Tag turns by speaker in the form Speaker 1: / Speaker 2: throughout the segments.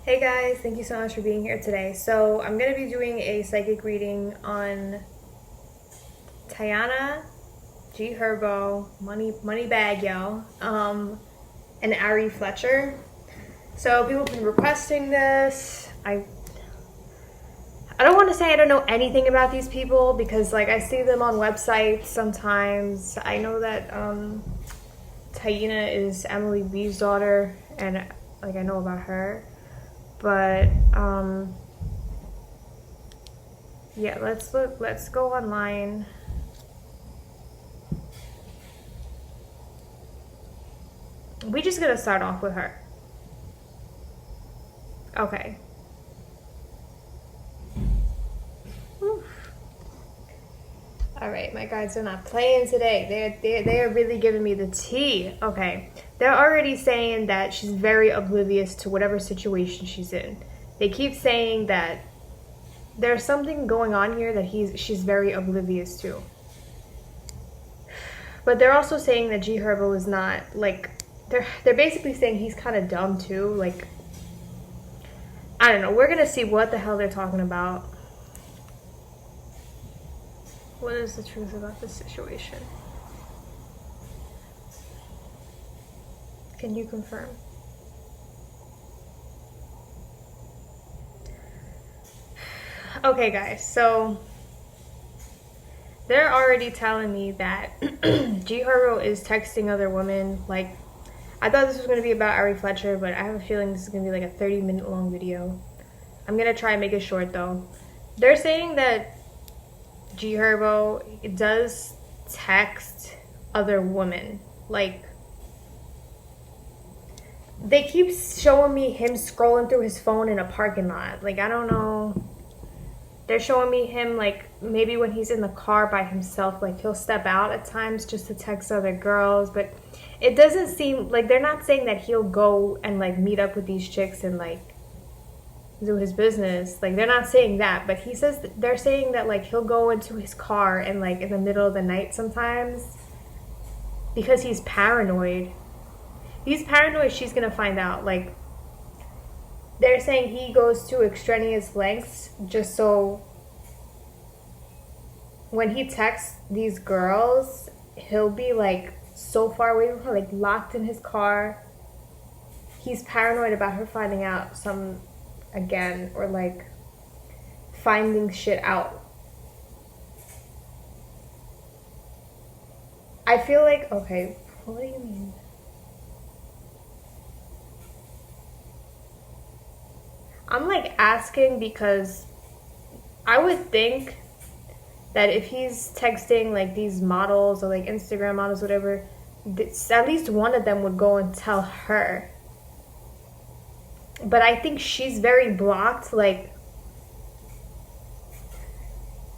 Speaker 1: Hey guys, thank you so much for being here today. So I'm going to be doing a psychic reading on Taina, Herbo, money bag yo, and 𝒸𝒶𝓇. So people have been requesting this. I don't want to say I don't know anything about these people because like I see them on websites sometimes. I know that Taina is Emily B's daughter, and like I know about her. But yeah, let's go online. We just gonna start off with her. Okay. All right, my guides are not playing today. They are really giving me the tea. Okay, they're already saying that she's very oblivious to whatever situation she's in. They keep saying that there's something going on here that she's very oblivious to. But they're also saying that Herbo is not like they're basically saying he's kind of dumb too. Like I don't know. We're gonna see what the hell they're talking about. What is the truth about this situation? Can you confirm? Okay, guys, so they're already telling me that Herbo is texting other women. Like, I thought this was going to be about 𝒸𝒶𝓇, but I have a feeling this is going to be like a 30-minute long video. I'm going to try and make it short, though. They're saying that Herbo does text other women. Like, they keep showing me him scrolling through his phone in a parking lot. Like, I don't know. They're showing me him, like, maybe when he's in the car by himself, like, he'll step out at times just to text other girls. But it doesn't seem, like, they're not saying that he'll go and, like, meet up with these chicks and, like, do his business. Like, they're not saying that. But he says, they're saying that, like, he'll go into his car and, like, in the middle of the night sometimes because he's paranoid. He's paranoid she's gonna find out. Like, they're saying he goes to extraneous lengths just so when he texts these girls, he'll be like so far away from her, like locked in his car. He's paranoid about her finding out again, or like finding shit out. I feel like, okay, what do you mean? I'm like asking because I would think that if he's texting like these models or like Instagram models, whatever, at least one of them would go and tell her. But I think she's very blocked. Like,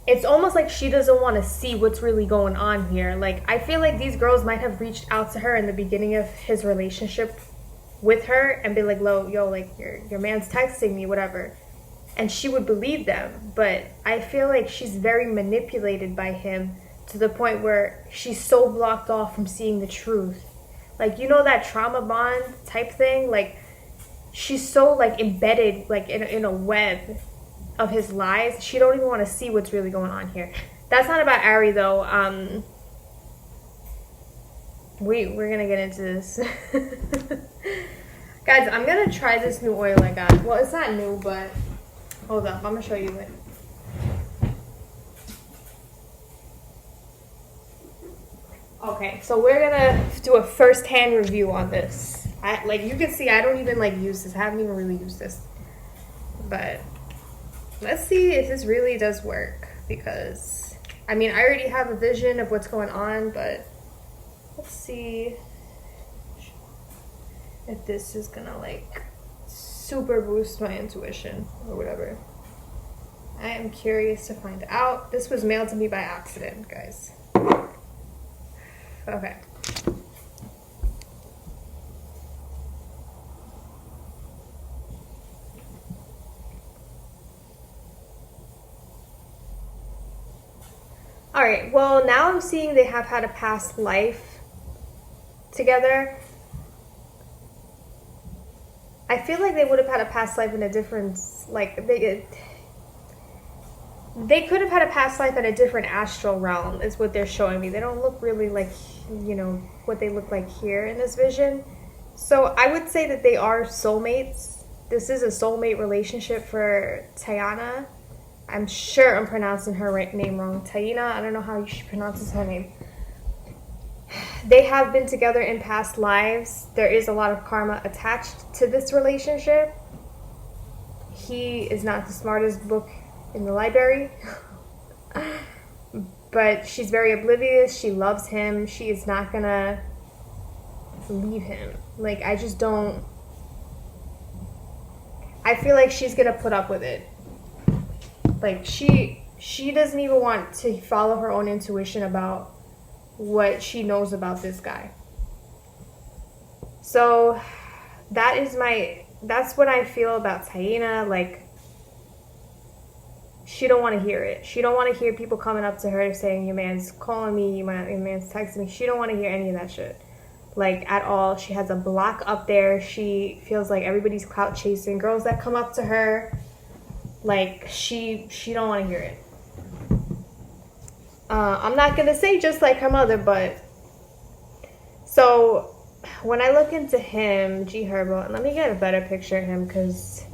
Speaker 1: it's almost like she doesn't want to see what's really going on here. Like, I feel like these girls might have reached out to her in the beginning of his relationship with her and be like, yo, like your man's texting me, whatever, and she would believe them. But I feel like she's very manipulated by him to the point where she's so blocked off from seeing the truth. Like, you know, that trauma bond type thing. Like, she's so like embedded like in a web of his lies, she don't even want to see what's really going on here. That's not about Ari though. We're gonna get into this. Guys, I'm gonna try this new oil I got. Well, it's not new, but hold up, I'm gonna show you it. Okay, so we're gonna do a first-hand review on this. Like you can see, I don't even like use this. I haven't even really used this, but let's see if this really does work. Because I mean, I already have a vision of what's going on, but let's see if this is gonna like super boost my intuition or whatever. I am curious to find out. This was mailed to me by accident, guys. Okay. All right, well, now I'm seeing they have had a past life together. I feel like they would have had a past life in a different, like, they could have had a past life in a different astral realm, is what they're showing me. They don't look really like, you know, what they look like here in this vision. So I would say that they are soulmates. This is a soulmate relationship for Taina. I'm sure I'm pronouncing her name wrong. Taina, I don't know how she pronounces her name. They have been together in past lives. There is a lot of karma attached to this relationship. He is not the smartest book in the library. But she's very oblivious. She loves him. She is not gonna leave him. Like, I just don't... I feel like she's gonna put up with it. Like, she doesn't even want to follow her own intuition about what she knows about this guy. So that's what I feel about Taina. Like, she don't want to hear it. She don't want to hear people coming up to her saying, your man's calling me, your man's texting me. She don't want to hear any of that shit, like, at all. She has a block up there. She feels like everybody's clout chasing. Girls that come up to her, like, she don't want to hear it. I'm not gonna say just like her mother, but so when I look into him, Herbo, and let me get a better picture of him, because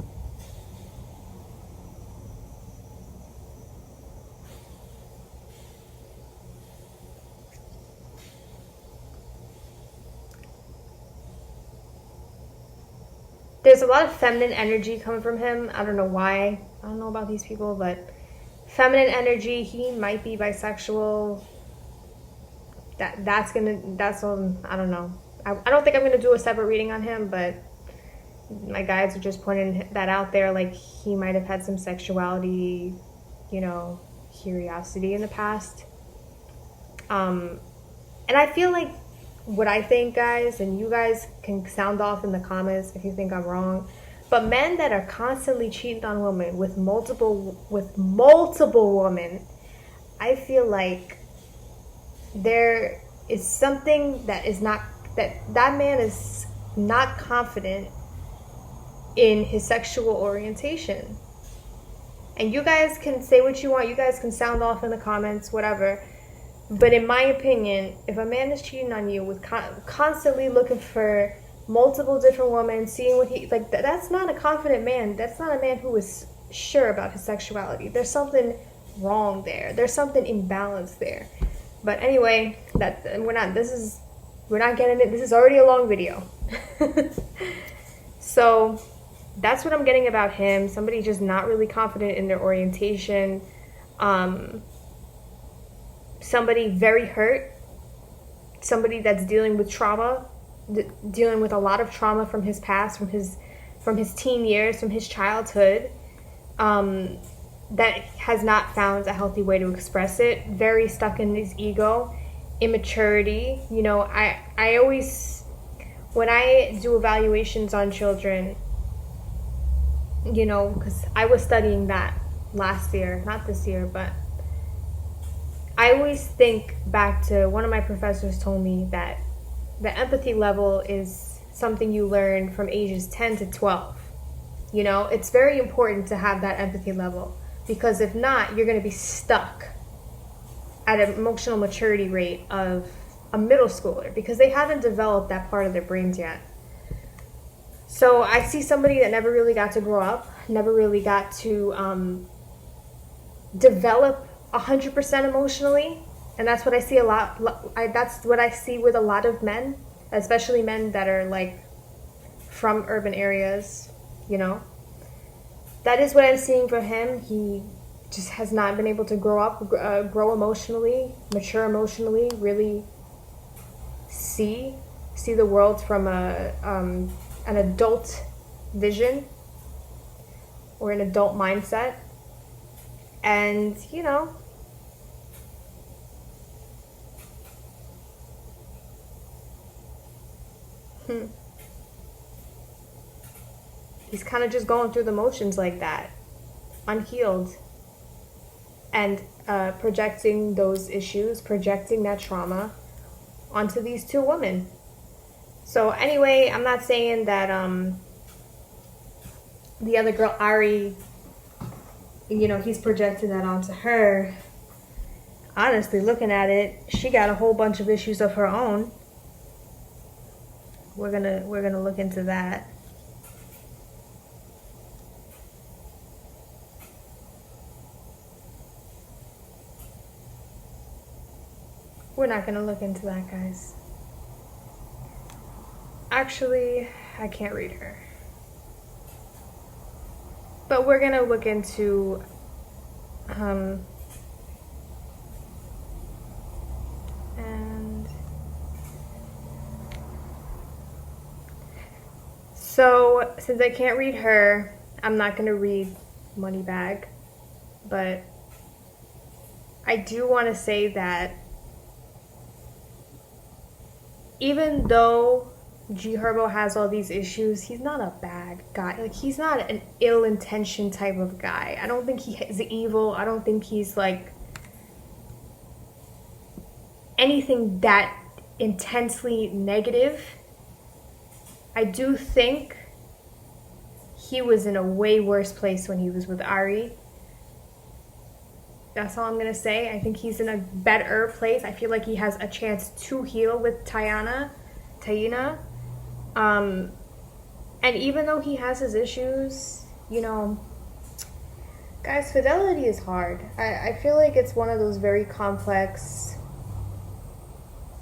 Speaker 1: there's a lot of feminine energy coming from him. I don't know why. I don't know about these people, but feminine energy. He might be bisexual. That's I don't know. I don't think I'm gonna do a separate reading on him, but my guides are just pointing that out there. Like, he might have had some sexuality, you know, curiosity in the past. And I feel like what I think, guys, and you guys can sound off in the comments if you think I'm wrong, but men that are constantly cheating on women with multiple women, I feel like there is something that is not, that man is not confident in his sexual orientation. And you guys can say what you want. You guys can sound off in the comments, whatever. But in my opinion, if a man is cheating on you with constantly looking for multiple different women, seeing what he, like, that's not a confident man. That's not a man who is sure about his sexuality. There's something wrong there. There's something imbalanced there. But anyway, we're not getting it. This is already a long video. So that's what I'm getting about him. Somebody just not really confident in their orientation. Somebody very hurt. Somebody that's dealing with trauma, dealing with a lot of trauma from his past, from his teen years, from his childhood, that has not found a healthy way to express it. Very stuck in his ego, immaturity. You know, I always, when I do evaluations on children, you know, because I was studying that last year, not this year, but I always think back to one of my professors told me that the empathy level is something you learn from ages 10 to 12. You know, it's very important to have that empathy level, because if not, you're going to be stuck at an emotional maturity rate of a middle schooler, because they haven't developed that part of their brains yet. So I see somebody that never really got to grow up, never really got to develop 100% emotionally, and that's what I see a lot. That's what I see with a lot of men, especially men that are like from urban areas. You know, that is what I'm seeing for him. He just has not been able to grow up, grow emotionally, mature emotionally, really see the world from an adult vision or an adult mindset. And, you know, he's kind of just going through the motions like that, unhealed, and projecting those issues, projecting that trauma onto these two women. So anyway, I'm not saying that the other girl, Ari, you know, he's projecting that onto her. Honestly, looking at it, she got a whole bunch of issues of her own. We're gonna look into that. We're not gonna look into that, guys. Actually, I can't read her. But we're gonna look into and so since I can't read her, I'm not gonna read Moneybag, but I do want to say that even though 𝒸𝒽𝒶𝓇 has all these issues, he's not a bad guy. Like, he's not an ill-intentioned type of guy. I don't think he is evil. I don't think he's like anything that intensely negative. I do think he was in a way worse place when he was with Ari. That's all I'm gonna say. I think he's in a better place. I feel like he has a chance to heal with Taina. And even though he has his issues, you know, guys, fidelity is hard. I feel like it's one of those very complex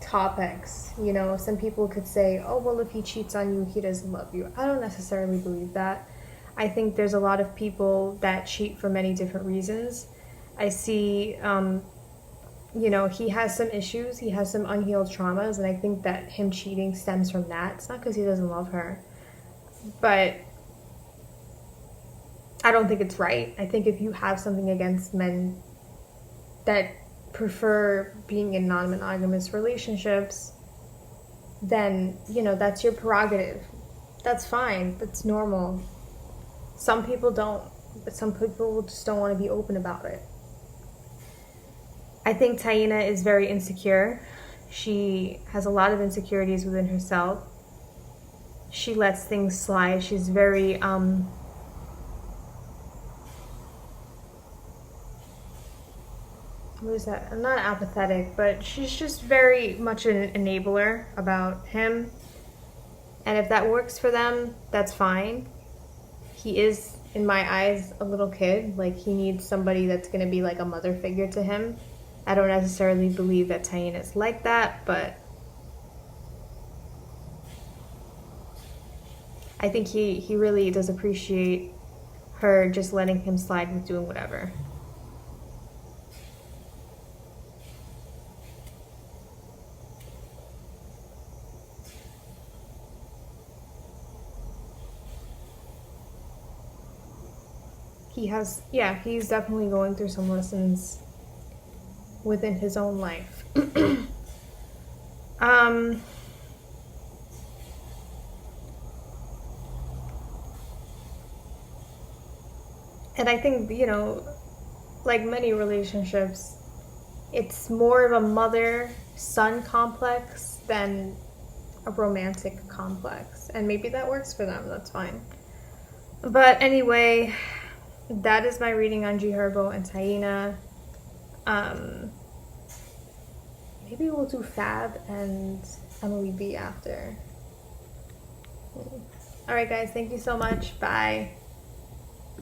Speaker 1: topics. You know, some people could say, oh, well, if he cheats on you, he doesn't love you. I don't necessarily believe that. I think there's a lot of people that cheat for many different reasons. I see, you know, he has some issues. He has some unhealed traumas, and I think that him cheating stems from that. It's not because he doesn't love her, but I don't think it's right. I think if you have something against men that prefer being in non-monogamous relationships, then, you know, that's your prerogative. That's fine. That's normal. Some people don't, but some people just don't want to be open about it. I think Taina is very insecure. She has a lot of insecurities within herself. She lets things slide. She's very, what is that? I'm not apathetic, but she's just very much an enabler about him. And if that works for them, that's fine. He is, in my eyes, a little kid. Like, he needs somebody that's going to be like a mother figure to him. I don't necessarily believe that Taina is like that, but I think he really does appreciate her just letting him slide with doing whatever. He has, yeah, he's definitely going through some lessons within his own life. And I think, you know, like many relationships, it's more of a mother-son complex than a romantic complex. And maybe that works for them, that's fine. But anyway, that is my reading on 𝒸𝒽𝒶𝓇 and Taina. Maybe we'll do Fab and Emily B after. Alright guys, thank you so much. Bye.